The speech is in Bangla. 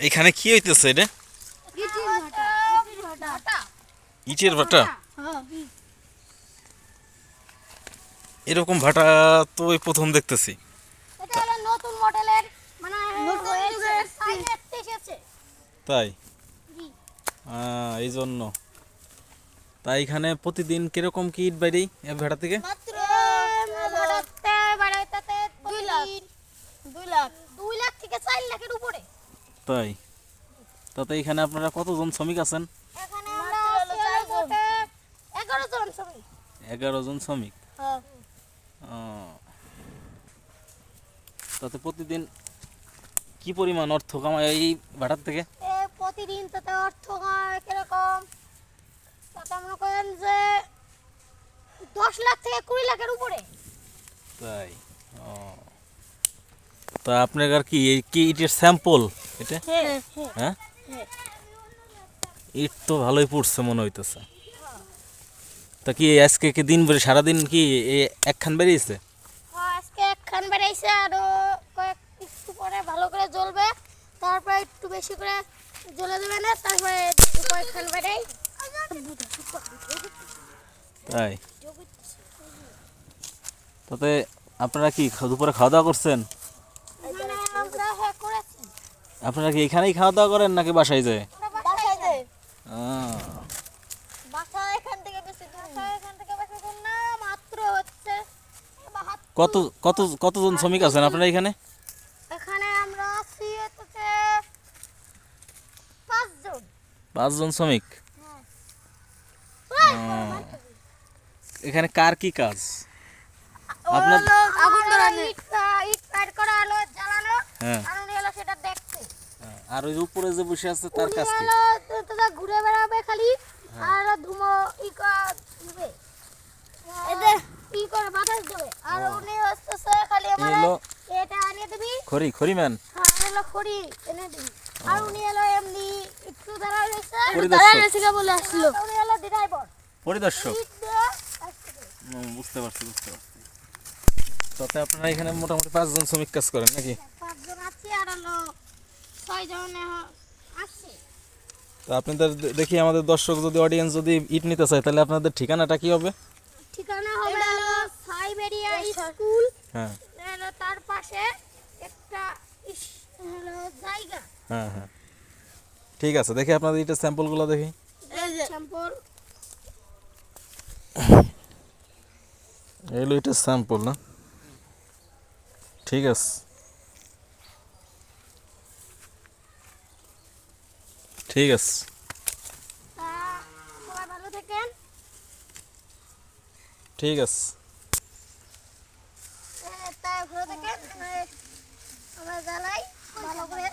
এখানে কি হইতেছে এটা? ইটের ভাটা। এরকম ভাটা তো এই প্রথম দেখতেছি। এটা হলো নতুন মডেলের, মানে নতুন যুগের সাইকেল এসেছে। তাই জি। এই জন্য। তাই এখানে প্রতিদিন কিরকম কি ইট বাইরেই এই ভাটা থেকে? মাত্র ভাড়াতে বাড়াইতে 2 লাখ 2 লাখ থেকে 4 লাখের উপরে। তাই তাতে এখানে আপনারা কতজন শ্রমিক আছেন? এখানে আমরা আছি মোটে 11 জন শ্রমিক। 11 জন শ্রমিক। হ্যাঁ। তাতে প্রতিদিন কি পরিমাণ অর্থ কামায় এই ভাটার থেকে? প্রতিদিন তাতে অর্থ হয় কিরকম, তাতে মনে করেন যে 10 লাখ থেকে 20 লাখের উপরে। তাই তা আপনার কি এই কি ইটের স্যাম্পল এটা? হ্যাঁ, ইট তো ভালোই পড়ছে মনে হইতেছে। তা কি আজকে কি দিন ভরে সারাদিন কি এই একখান বেরিয়েছে? আজকে একখান বেরিয়েছে, আরো একটু পরে ভালো করে জ্বলবে, তারপরে একটু বেশি করে জ্বলে দেবে না, তারপরে কয়েকখান বেরাই। তাই তাতে আপনারা কি দুপুরে খাওয়া দাওয়া করছেন? আপনারা কি এখানেই খাওয়া দাওয়া করেন নাকি বাসায় যায়? কত কত কতজন শ্রমিক আছেন আপনারা এখানে? এখানে আমরা আছি 5 জন। 5 জন শ্রমিক। এখানে কার কি কাজ? আপনার আগুন ধরানো, ইট পার করা, আলো জ্বালানো, হ্যাঁ, আর উনি হলো সেটা দেখতে। আর ওই উপরে যে বসে আছে তার কাজ কি? তো ঘুরে বেড়াবে খালি, আর ধুমো দিবে, এদের করে বাতাস দেবে, আর উনি হচ্ছে খালি আমার এটা আনিয়ে দিবি। খড়ি খড়ি ম্যান। হ্যাঁ, হলো খড়ি এনে দিবি। আর উনি হলো এমনি একটু দাঁড়ায় রয়েছে, বলে আসলো উনি হলো ড্রাইভার পরিদর্শক। বুঝতে পারছি। তাতে আপনারা এখানে মোটামুটি 5 জন শ্রমিক কাজ করেন নাকি? 5 জন আছে, আর হলো 6 জন আছে। তো আপনাদের দেখি আমাদের দর্শক যদি অডিয়েন্স যদি ইট নিতে চায় তাহলে আপনাদের ঠিকানাটা কি হবে? ঠিকানা হবে হলো সাইবেরিয়া স্কুল। হ্যাঁ, তার পাশে একটা হলো জায়গা। হ্যাঁ, ঠিক আছে। দেখি আপনাদের ইটের স্যাম্পলগুলো দেখি। এই যে স্যাম্পল, এগুলো ইটের স্যাম্পল না? ঠিক আছে, ঠিক আছে। সবাই ভালো থাকেন। ঠিক আছে। তাই ভালো থাকেন, আমরা জ্বালাই ভালো করে।